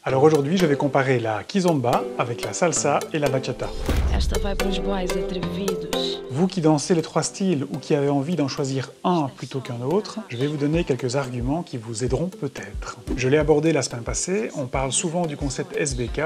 Alors aujourd'hui, je vais comparer la kizomba avec la salsa et la bachata. Esta vai pros boys atrevidos. Vous qui dansez les trois styles ou qui avez envie d'en choisir un plutôt qu'un autre, je vais vous donner quelques arguments qui vous aideront peut-être. Je l'ai abordé la semaine passée, on parle souvent du concept SBK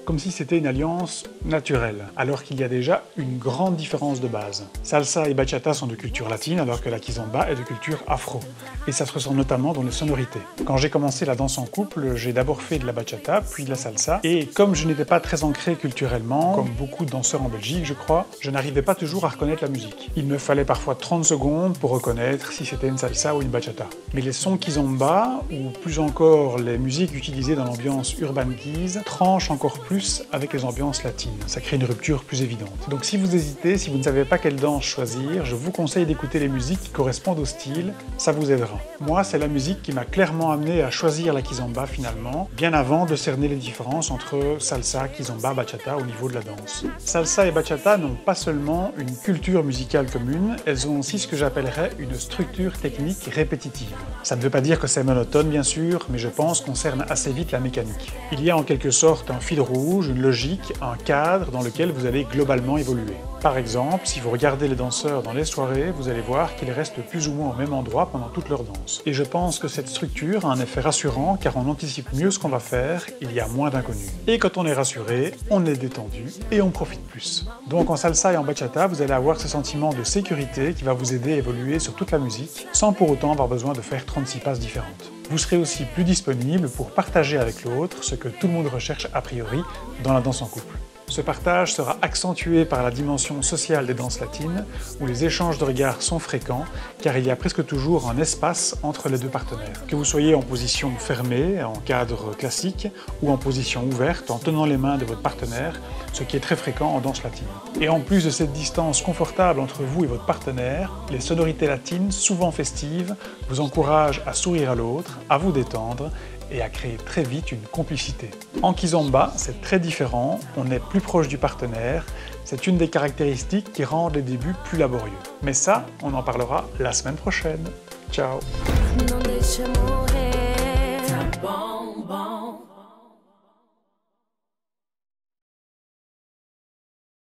comme si c'était une alliance naturelle, alors qu'il y a déjà une grande différence de base. Salsa et bachata sont de culture latine, alors que la kizomba est de culture afro. Et ça se ressent notamment dans les sonorités. Quand j'ai commencé la danse en couple, j'ai d'abord fait de la bachata, puis de la salsa, et comme je n'étais pas très ancré culturellement, comme beaucoup de danseurs en Belgique, je crois, je n'arrivais pas toujours à reconnaître la musique. Il me fallait parfois 30 secondes pour reconnaître si c'était une salsa ou une bachata. Mais les sons kizomba, ou plus encore les musiques utilisées dans l'ambiance urban keys, tranchent encore plus avec les ambiances latines. Ça crée une rupture plus évidente. Donc si vous hésitez, si vous ne savez pas quelle danse choisir, je vous conseille d'écouter les musiques qui correspondent au style, ça vous aidera. Moi, c'est la musique qui m'a clairement amené à choisir la kizomba finalement, bien avant de cerner les différences entre salsa, kizomba, bachata au niveau de la danse. Salsa et bachata n'ont pas seulement une culture musicale commune, elles ont aussi ce que j'appellerais une structure technique répétitive. Ça ne veut pas dire que c'est monotone bien sûr, mais je pense qu'on cerne assez vite la mécanique. Il y a en quelque sorte un fil rouge, une logique, un cadre dans lequel vous allez globalement évoluer. Par exemple, si vous regardez les danseurs dans les soirées, vous allez voir qu'ils restent plus ou moins au même endroit pendant toute leur danse. Et je pense que cette structure a un effet rassurant car on anticipe mieux ce qu'on va faire, il y a moins d'inconnus. Et quand on est rassuré, on est détendu et on profite plus. Donc en salsa et en bachata, vous allez avoir ce sentiment de sécurité qui va vous aider à évoluer sur toute la musique, sans pour autant avoir besoin de faire 36 passes différentes. Vous serez aussi plus disponible pour partager avec l'autre ce que tout le monde recherche a priori dans la danse en couple. Ce partage sera accentué par la dimension sociale des danses latines, où les échanges de regards sont fréquents, car il y a presque toujours un espace entre les deux partenaires. Que vous soyez en position fermée, en cadre classique, ou en position ouverte, en tenant les mains de votre partenaire, ce qui est très fréquent en danse latine. Et en plus de cette distance confortable entre vous et votre partenaire, les sonorités latines, souvent festives, vous encouragent à sourire à l'autre, à vous détendre, et à créer très vite une complicité. En kizomba, c'est très différent, on est plus proche du partenaire, c'est une des caractéristiques qui rendent les débuts plus laborieux. Mais ça, on en parlera la semaine prochaine. Ciao! Não deixa morrer. Tá bom, bom.